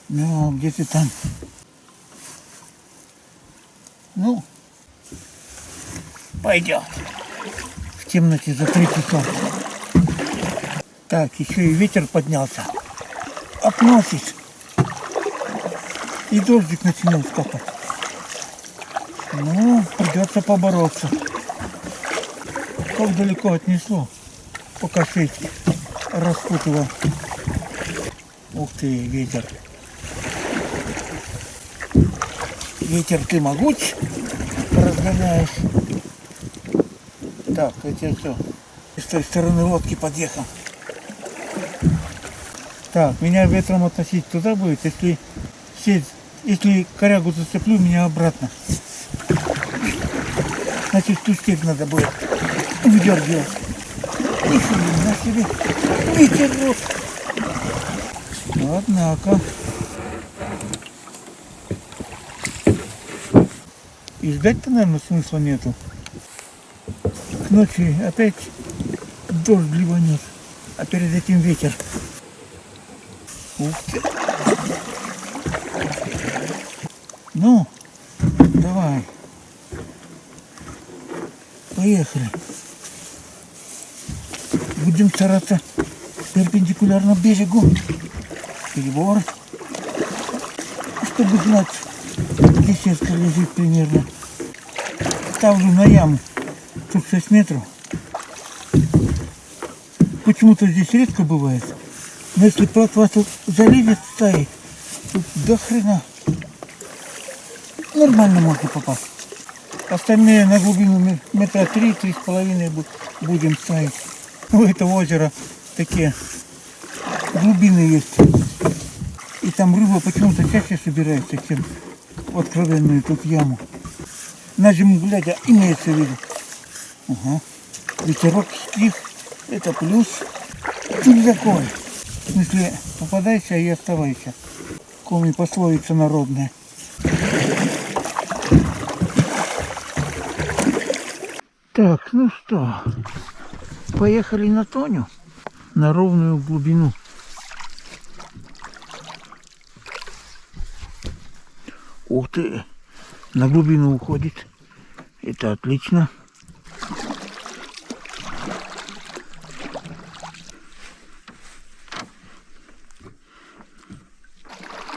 Ну, где ты там? Ну, пойдем. В темноте за 3 часа. Так, еще и ветер поднялся. Относит. И дождик начинает капать. Ну, придется побороться. Как далеко отнесло, пока сеть распутывал. Ух ты, ветер. Ветер ты могуч, разгоняешь. Так, это все. С той стороны лодки подъехал. Так, меня ветром относить туда будет, если сеть, если корягу зацеплю, меня обратно. Значит, тустик надо будет выдергивать. Нифига себе. Ветерок. Однако. И ждать-то, наверное, смысла нету. К ночи опять дождь ливанет, а перед этим ветер. Ух ты. Ну, давай. Поехали. Будем стараться перпендикулярно берегу. Перебор. Чтобы знать, где сетка лежит примерно. Ставлю на яму. Тут 6 метров. Почему-то здесь редко бывает. Но если плотва тут залезет, стоит, тут до хрена. Нормально можно попасть. Остальные на глубину метра 3-3,5 будем ставить. У этого озера такие глубины есть. И там рыба почему-то чаще собирается, чем в откровенную тут яму. На зиму глядя имеется в виду. Ага. Ветерок стих. Это плюс. Тильзакой. В смысле, попадайся и оставайся. Коми пословица народная. Так, ну что, поехали на Тоню, на ровную глубину. Ух ты, на глубину уходит. Это отлично.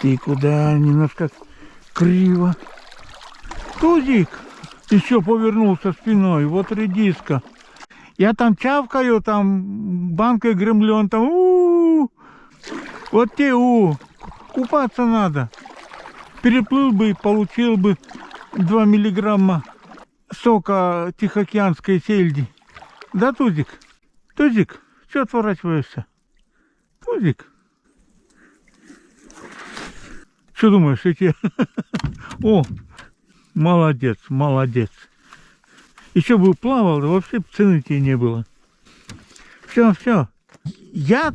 Ты куда? Немножко криво. Тузик еще повернулся спиной. Вот редиска. Я там чавкаю, там банкой гремлен, там вот те купаться надо. Переплыл бы и получил бы 2 миллиграмма сока тихоокеанской сельди. Да, Тузик? Тузик, что отворачиваешься? Тузик? Что думаешь, эти... О, молодец, молодец. Еще бы плавал, да вообще цены тебе не было. Все, все. Я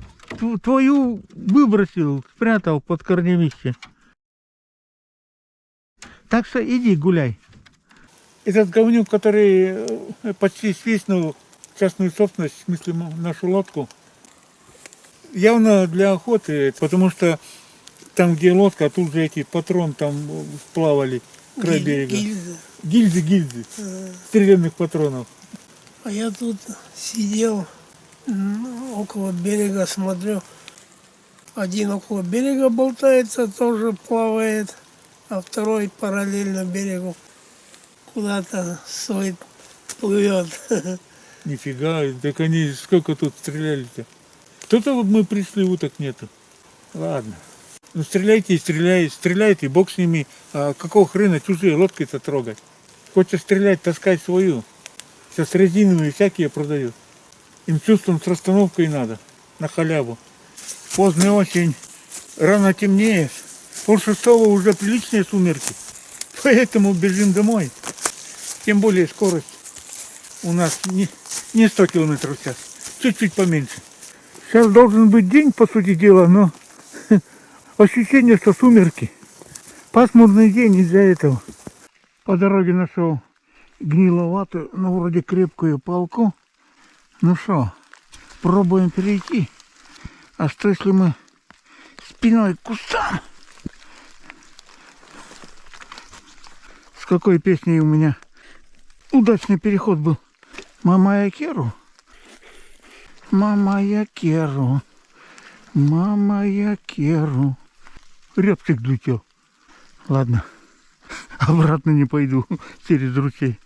твою выбросил, спрятал под корневище. Так что иди гуляй. Этот говнюк, который почти свистнул частную собственность, в смысле нашу лодку, явно для охоты, потому что там, где лодка, тут же эти патрон там плавали, край берега. Гильзы. Стрелянных патронов. А я тут сидел около берега, смотрю. Один около берега болтается, тоже плавает, а второй параллельно берегу куда-то свой плывет. Нифига, так они сколько тут стреляли-то? Кто-то вот мы пришли, уток нету. Ладно. Ну стреляйте и стреляйте, бог с ними. А какого хрена чужие лодки-то трогать? Хочешь стрелять, таскай свою. Сейчас резиновые всякие продают. Им чувством с расстановкой надо. На халяву. Поздняя осень, рано темнеет. Полшестого уже приличные сумерки. Поэтому бежим домой. Тем более скорость у нас не 100 км в час. Чуть-чуть поменьше. Сейчас должен быть день, по сути дела, но ощущение, что сумерки. Пасмурный день из-за этого. По дороге нашел гниловатую, но вроде крепкую палку. Ну что, пробуем перейти. А что если мы спиной к кустам какой песней у меня удачный переход был. Мама я Керу. Мама я Керу. Мама я Керу. Рябчик влетел. Ладно. Обратно не пойду через ручей.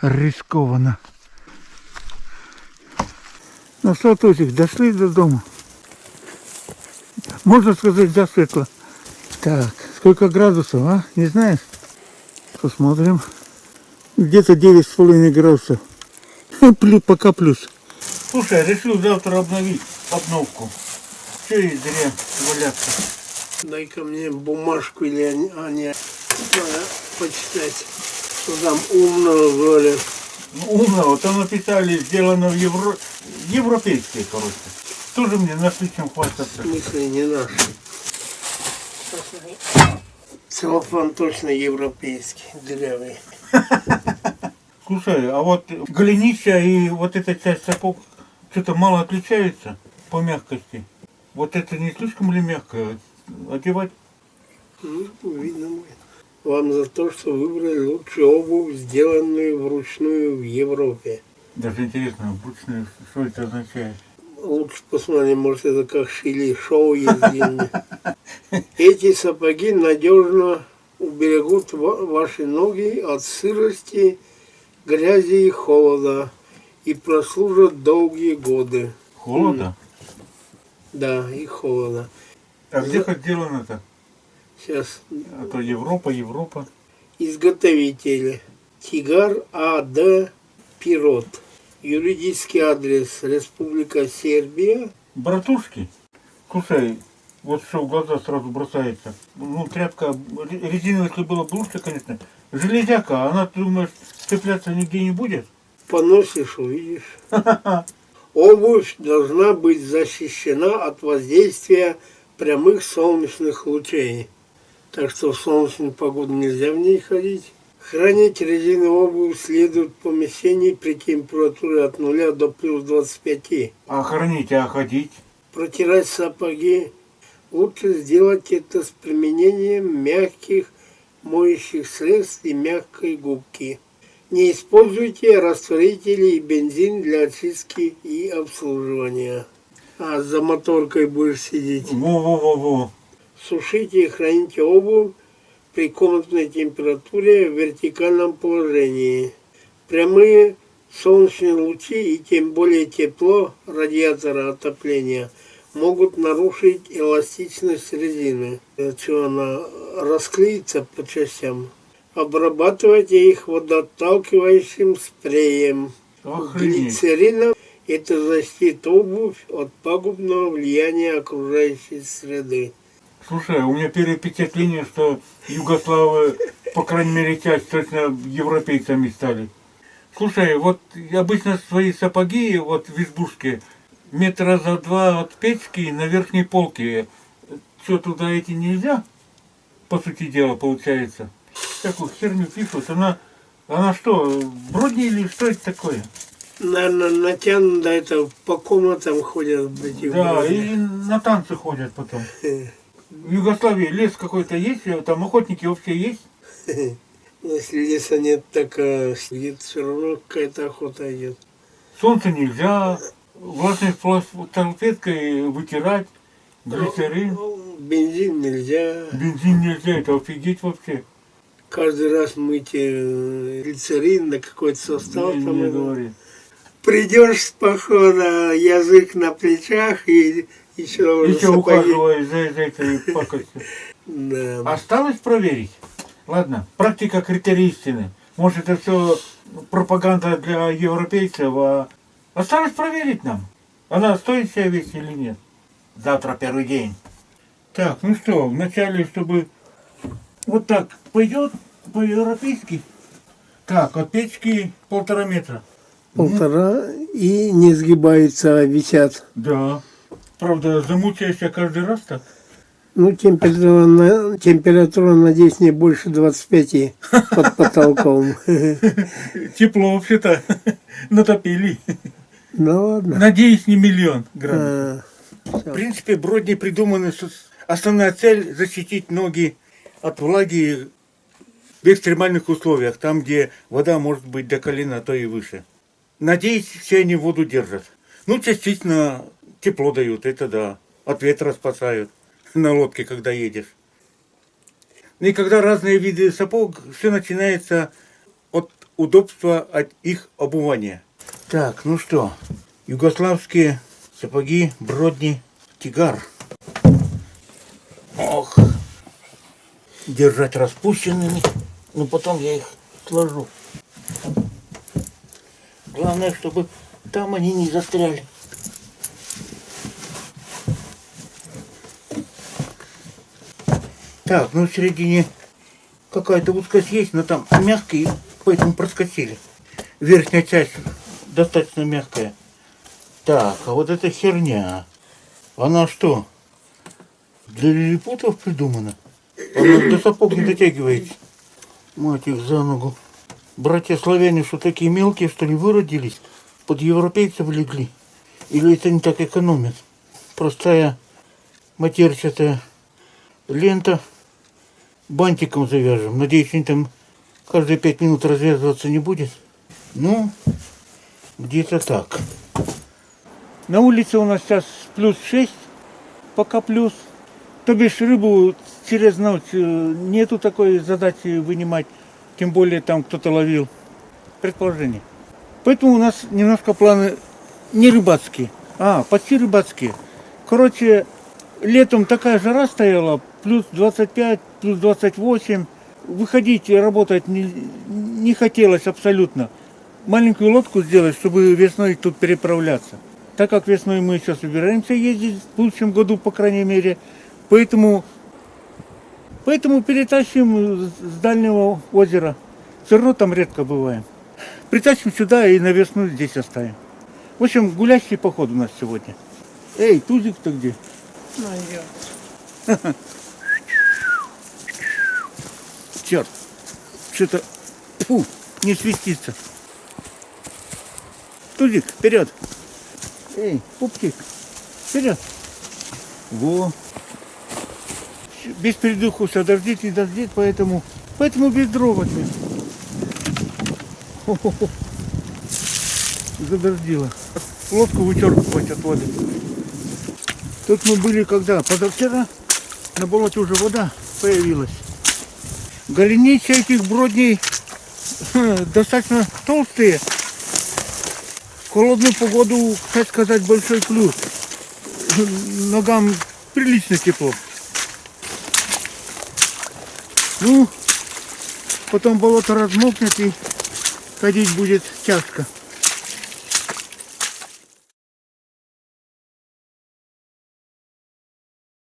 Рискованно. Ну что, Тосик, дошли до дома. Можно сказать, до светла. Так, сколько градусов, а? Не знаешь? Посмотрим. Где-то 9,5 градусов. Пока плюс. Слушай, решил завтра обновить обновку. Че и зря валяться. Дай-ка мне бумажку или они надо почитать, что там умного говорят. Ну, умного, там написали, сделано в европейские, короче. Тоже мне нашли чем хвастаться. В смысле не наш. Целлофан точно европейский, дырявый. Слушай, а вот голенища и вот эта часть сапог что-то мало отличаются по мягкости. Вот это не слишком ли мягко одевать? Ну, видно будет. Вам за то, что выбрали лучшую обувь, сделанную вручную в Европе. Даже интересно, вручную, что это означает? Лучше посмотрим, может это как шили шоу ездили. Эти сапоги надежно уберегут ваши ноги от сырости, грязи и холода и прослужат долгие годы. Холода? Да, и холода. А где хоть сделано-то? Сейчас. А то Европа. Изготовители. Тигар А.Д. Пирот. Юридический адрес Республика Сербия. Братушки? Слушай, вот что в глаза сразу бросается. Ну, тряпка, резиновая, если была бы лучше, конечно. Железяка, она, ты думаешь, цепляться нигде не будет? Поносишь, увидишь. Обувь должна быть защищена от воздействия прямых солнечных лучей. Так что в солнечную погоду нельзя в ней ходить. Хранить резиновую обувь следует в помещении при температуре от 0 до плюс 25. А хранить, а ходить? Протирать сапоги лучше сделать это с применением мягких моющих средств и мягкой губки. Не используйте растворители и бензин для очистки и обслуживания. А за моторкой будешь сидеть. Во-во-во-во. Сушите и храните обувь при комнатной температуре в вертикальном положении. Прямые солнечные лучи и тем более тепло радиатора отопления могут нарушить эластичность резины. Что она расклеится по частям. Обрабатывайте их водоотталкивающим спреем. Глицерином это защитит обувь от пагубного влияния окружающей среды. Слушай, у меня первое впечатление, что югославы, по крайней мере, часть точно европейцами стали. Слушай, вот обычно свои сапоги вот в избушке метра за 2 от печки на верхней полке. Что, туда идти нельзя? По сути дела, получается. Такую херню пишут. Она что, бродни или что это такое? Наверное, натянуто это по комнатам ходят. Да, и на танцы ходят потом. В Югославии лес какой-то есть, там охотники вообще есть? Если леса нет, так где-то все равно какая-то охота идет. Солнце нельзя, влажной салфеткой вытирать, глицерин. Бензин нельзя. Бензин нельзя, это офигеть вообще. Каждый раз мыть глицерин на какой-то состав. Не говори. Придешь с похода, язык на плечах и еще ухаживаешь за этой пакостью. Да. Осталось проверить? Ладно, практика критерий истины. Может, это все пропаганда для европейцев, а осталось проверить нам. Она стоящая вещь или нет? Завтра первый день. Так, ну что, вначале, чтобы вот так пойдет по-европейски. Так, от печки 1,5 метра. 1,5 и не сгибаются, а висят. Да. Правда, замучаешься каждый раз так. Ну, температура, надеюсь, не больше 25 под потолком. Тепло вообще-то натопили. Ну ладно. Надеюсь, не 1 000 000 градусов. В принципе, бродни придуманы, что основная цель защитить ноги от влаги в экстремальных условиях, там, где вода может быть до колена, а то и выше. Надеюсь, все они воду держат. Ну, частично тепло дают, это да. От ветра спасают на лодке, когда едешь. И когда разные виды сапог, все начинается от удобства от их обувания. Так, ну что, югославские сапоги, бродни, тигар. Ох, держать распущенными, но потом я их сложу. Главное, чтобы там они не застряли. Так, ну в середине какая-то узкость есть, но там мягкий, поэтому проскочили. Верхняя часть достаточно мягкая. Так, а вот эта херня, она что, для лилипутов придумана? Она до сапог не дотягивается. Мать их за ногу. Братья славяне, что такие мелкие, что ли, выродились? Под европейцев легли? Или это не так экономят? Простая матерчатая лента. Бантиком завяжем. Надеюсь, они там каждые 5 минут развязываться не будет. Ну, где-то так. На улице у нас сейчас плюс 6, пока плюс. То бишь рыбу через ночь нету такой задачи вынимать. Тем более там кто-то ловил. Предположение. Поэтому у нас немножко планы не рыбацкие, почти рыбацкие. Короче, летом такая жара стояла, плюс 25, плюс 28. Выходить и работать не хотелось абсолютно. Маленькую лодку сделать, чтобы весной тут переправляться. Так как весной мы сейчас собираемся ездить, в будущем году, по крайней мере, поэтому перетащим с дальнего озера. Все равно там редко бываем. Притащим сюда и на весну здесь оставим. В общем, гулящий поход у нас сегодня. Эй, тузик-то где? Черт, что-то не светится. Тузик, вперед. Эй, пупчик, вперед. Во. Без передуху все дождит и дождит, поэтому без дрова. Задождило. Лодку вычеркивать от воды. Тут мы были когда? Позавчера. На болоте уже вода появилась. Голенища этих бродней достаточно толстые. В холодную погоду, кстати сказать, большой плюс. Ногам прилично тепло. Ну, потом болото размокнет и ходить будет тяжко.